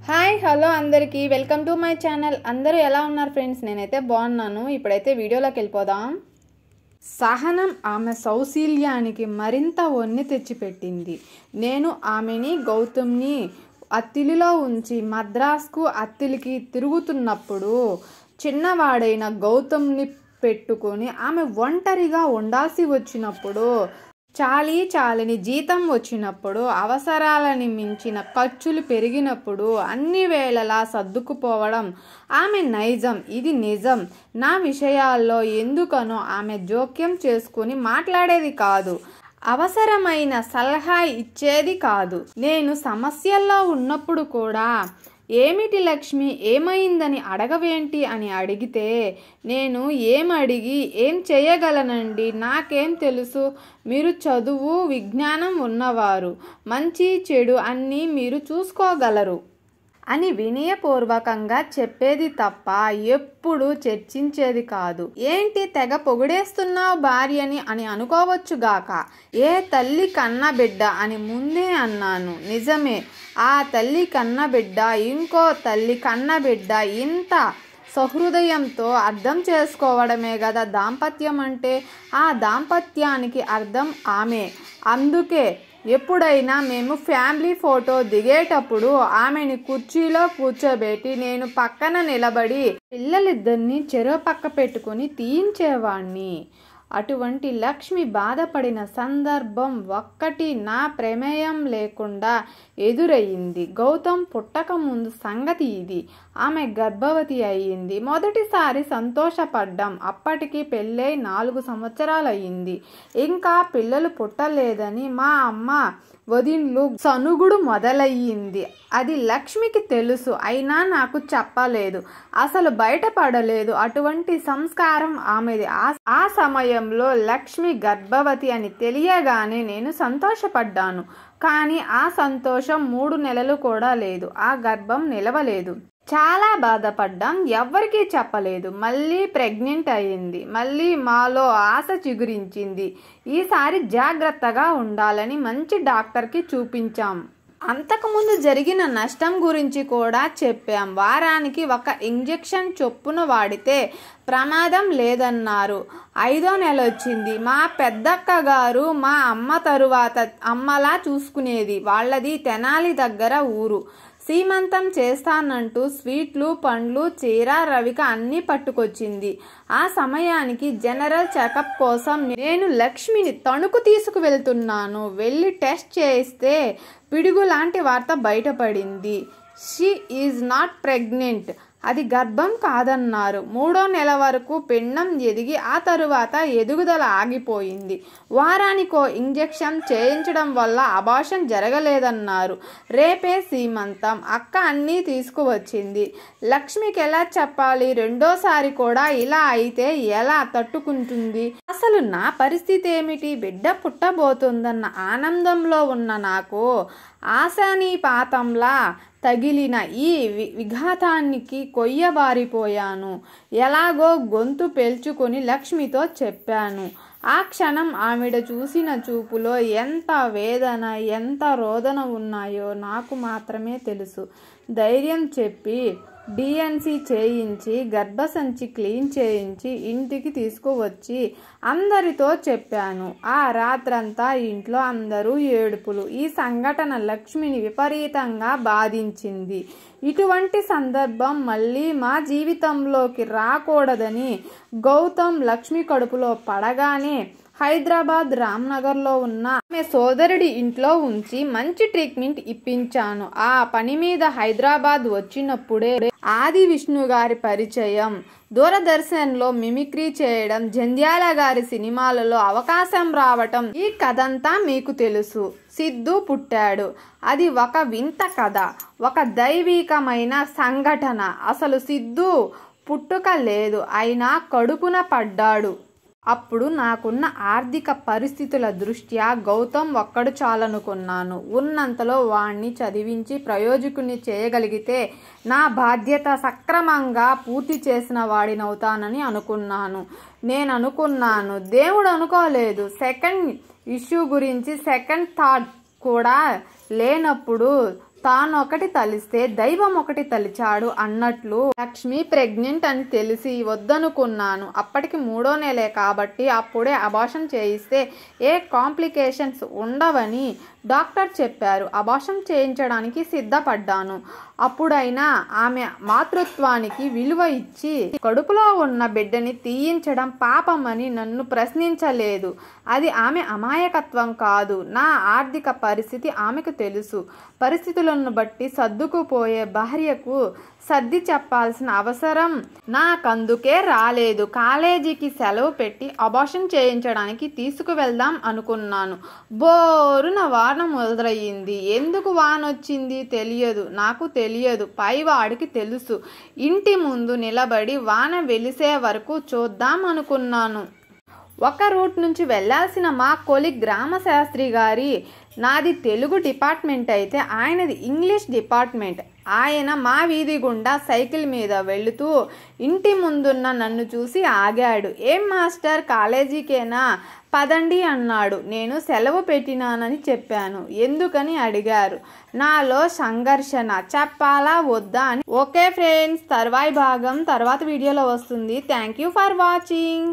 Hi hello అందరికీ welcome to my channel. అందరూ ఎలా ఉన్నారు ఫ్రెండ్స్? నేనైతే బాగున్నాను. ఇప్పుడైతే వీడియోలోకి వెళ్ళిపోదాం. సహనం ఆమె సౌశీల్యానికి మరింత వన్నె తెచ్చిపెట్టింది. నేను ఆమెని గౌతమ్ని అత్తిలిలో ఉంచి మద్రాసుకు అత్తిలికి తిరుగుతున్నప్పుడు చిన్నవాడైన గౌతమ్ని పెట్టుకొని ఆమె ఒంటరిగా ఉండాల్సి వచ్చినప్పుడు, చాలని జీతం వచ్చినప్పుడు, అవసరాలని మించిన ఖర్చులు పెరిగినప్పుడు అన్ని వేళలా సర్దుకుపోవడం ఆమె నైజం. ఇది నిజం. నా విషయాల్లో ఎందుకనో ఆమె జోక్యం చేసుకుని మాట్లాడేది కాదు, అవసరమైన సలహా ఇచ్చేది కాదు. నేను సమస్యల్లో ఉన్నప్పుడు కూడా ఏమిటి లక్ష్మి, ఏమైందని అడగవేంటి అని అడిగితే, నేను ఏమడిగి ఏం చేయగలనండి, నాకేం తెలుసు, మీరు చదువు విజ్ఞానం ఉన్నవారు, మంచి చెడు అన్నీ మీరు చూసుకోగలరు అని వినయపూర్వకంగా చెప్పేది తప్ప ఎప్పుడు చర్చించేది కాదు. ఏంటి తెగ పొగిడేస్తున్నావు భార్యని అని అనుకోవచ్చుగాక. ఏ తల్లి కన్న బిడ్డ అని ముందే అన్నాను. నిజమే, ఆ తల్లి కన్న బిడ్డ ఇంకో తల్లి కన్న బిడ్డ ఇంత సహృదయంతో అర్థం చేసుకోవడమే కదా దాంపత్యం అంటే. ఆ దాంపత్యానికి అర్థం ఆమె. అందుకే ఎప్పుడైనా మేము ఫ్యామిలీ ఫోటో దిగేటప్పుడు ఆమెని కుర్చీలో కూర్చోబెట్టి నేను పక్కన నిలబడి పిల్లలిద్దరినీ చెరో పక్క పెట్టుకుని తీయించేవాణ్ణి. అటువంటి లక్ష్మి బాధపడిన సందర్భం ఒక్కటి నా ప్రమేయం లేకుండా ఎదురయ్యింది. గౌతమ్ పుట్టక ముందు సంగతి ఇది. ఆమె గర్భవతి అయ్యింది. మొదటిసారి సంతోషపడ్డాం. అప్పటికి పెళ్ళై 4 సంవత్సరాలయ్యింది. ఇంకా పిల్లలు పుట్టలేదని మా అమ్మ వదిన్లు సనుగుడు మొదలయ్యింది. అది లక్ష్మికి తెలుసు, అయినా నాకు చెప్పలేదు, అసలు బయటపడలేదు. అటువంటి సంస్కారం ఆమెది. ఆ సమయంలో లక్ష్మి గర్భవతి అని తెలియగానే నేను సంతోషపడ్డాను. కానీ ఆ సంతోషం 3 నెలలు కూడా లేదు. ఆ గర్భం నిలవలేదు. చాలా బాధపడ్డాం. ఎవ్వరికీ చెప్పలేదు. మళ్ళీ ప్రెగ్నెంట్ అయ్యింది. మళ్ళీ మాలో ఆశ చిగురించింది. ఈసారి జాగ్రత్తగా ఉండాలని మంచి డాక్టర్కి చూపించాం. అంతకుముందు జరిగిన నష్టం గురించి కూడా చెప్పాం. వారానికి 1 ఇంజెక్షన్ చొప్పున వాడితే ప్రమాదం లేదన్నారు. 5వ నెల వచ్చింది. మా పెద్దక్క గారు మా అమ్మ తరువాత అమ్మలా చూసుకునేది. వాళ్ళది తెనాలి దగ్గర ఊరు. సీమంతం చేస్తానంటూ స్వీట్లు, పండ్లు, చీర, రవిక అన్నీ పట్టుకొచ్చింది. ఆ సమయానికి జనరల్ చెకప్ కోసం నేను లక్ష్మిని తణుకు తీసుకువెళ్తున్నాను. వెళ్ళి టెస్ట్ చేయిస్తే పిడుగు లాంటి వార్త బయటపడింది. She is not pregnant. అది గర్భం కాదన్నారు. 3వ నెల వరకు పిండం ఎదిగి ఆ తరువాత ఎదుగుదల ఆగిపోయింది. వారానికో ఇంజెక్షన్ చేయించడం వల్ల అబార్షన్ జరగలేదన్నారు. రేపే సీమంతం. అక్క అన్నీ తీసుకువచ్చింది. లక్ష్మికి ఎలా చెప్పాలి? రెండోసారి కూడా ఇలా అయితే ఎలా తట్టుకుంటుంది? అసలు నా పరిస్థితి ఏమిటి? బిడ్డ పుట్టబోతుందన్న ఆనందంలో ఉన్న నాకు ఆశానీపాతంలా తగిలిన ఈ విఘాతానికి కొయ్యబారిపోయాను. ఎలాగో గొంతు పేల్చుకొని లక్ష్మితో చెప్పాను. ఆ క్షణం ఆవిడ చూసిన చూపులో ఎంత వేదన, ఎంత రోదన ఉన్నాయో నాకు మాత్రమే తెలుసు. ధైర్యం చెప్పి డిఎన్సి చేయించి గర్భసంచి క్లీన్ చేయించి ఇంటికి తీసుకువచ్చి అందరితో చెప్పాను. ఆ రాత్రంతా ఇంట్లో అందరూ ఏడుపులు. ఈ సంఘటన లక్ష్మిని విపరీతంగా బాధించింది. ఇటువంటి సందర్భం మళ్ళీ మా జీవితంలోకి రాకూడదని గౌతమ్ లక్ష్మి కడుపులో పడగానే హైదరాబాద్ రామ్నగర్లో ఉన్న ఆమె సోదరుడి ఇంట్లో ఉంచి మంచి ట్రీట్మెంట్ ఇప్పించాను. ఆ పని మీద హైదరాబాద్ వచ్చినప్పుడే ఆది విష్ణు గారి పరిచయం, దూరదర్శన్లో మిమిక్రీ చేయడం, జంధ్యాల గారి సినిమాలలో అవకాశం రావటం, ఈ కథంతా మీకు తెలుసు. సిద్ధు పుట్టాడు. అది ఒక వింత కథ, ఒక దైవికమైన సంఘటన. అసలు సిద్ధు పుట్టుక లేదు, అయినా కడుపున పడ్డాడు. అప్పుడు నాకున్న ఆర్థిక పరిస్థితుల దృష్ట్యా గౌతమ్ ఒక్కడు చాలనుకున్నాను. ఉన్నంతలో వాణ్ణి చదివించి ప్రయోజకుని చేయగలిగితే నా బాధ్యత సక్రమంగా పూర్తి చేసిన వాడినవుతానని అనుకున్నాను. నేను అనుకున్నాను, దేవుడు అనుకోలేదు. సెకండ్ ఇష్యూ గురించి సెకండ్ థాట్ కూడా లేనప్పుడు తానొకటి తలిస్తే దైవం ఒకటి తలిచాడు అన్నట్లు లక్ష్మి ప్రెగ్నెంట్ అని తెలిసి వద్దనుకున్నాను. అప్పటికి 3వ నెలే కాబట్టి అప్పుడే అబార్షన్ చేయిస్తే ఏ కాంప్లికేషన్స్ ఉండవని డాక్టర్ చెప్పారు. అబార్షన్ చేయించడానికి సిద్ధపడ్డాను. అప్పుడైనా ఆమె మాతృత్వానికి విలువ ఇచ్చి కడుపులో ఉన్న బిడ్డని తీయించడం పాపమని నన్ను ప్రశ్నించలేదు. అది ఆమె అమాయకత్వం కాదు. నా ఆర్థిక పరిస్థితి ఆమెకు తెలుసు. పరిస్థితులను బట్టి సర్దుకుపోయే భార్యకు సర్ది చెప్పాల్సిన అవసరం నాకందుకే రాలేదు. కాలేజీకి సెలవు పెట్టి అబార్షన్ చేయించడానికి తీసుకువెళ్దాం అనుకున్నాను. బోరున వాన మొదలయ్యింది. ఎందుకు వానొచ్చింది తెలియదు. నాకు తెలియదు. పైవాడికి తెలుసు. ఇంటి ముందు నిలబడి వాన వెలిసే వరకు చూద్దాం అనుకున్నాను. ఒక రూట్ నుంచి వెళ్లాల్సిన మా కొలీగ్ గ్రామశాస్త్రి గారి నాది తెలుగు డిపార్ట్మెంట్ అయితే ఆయనది ఇంగ్లీష్ డిపార్ట్మెంట్. ఆయన మా వీధి గుండా సైకిల్ మీద వెళుతూ ఇంటి ముందున్న నన్ను చూసి ఆగాడు. ఏం మాస్టర్ కాలేజీకేనా? పదండి అన్నాడు. నేను సెలవు పెట్టినానని చెప్పాను. ఎందుకని అడిగారు. నాలో సంఘర్షణ. చెప్పాలా వద్దా అని. ఓకే ఫ్రెండ్స్, తర్వాయి భాగం తర్వాత వీడియోలో వస్తుంది. Thank you for watching.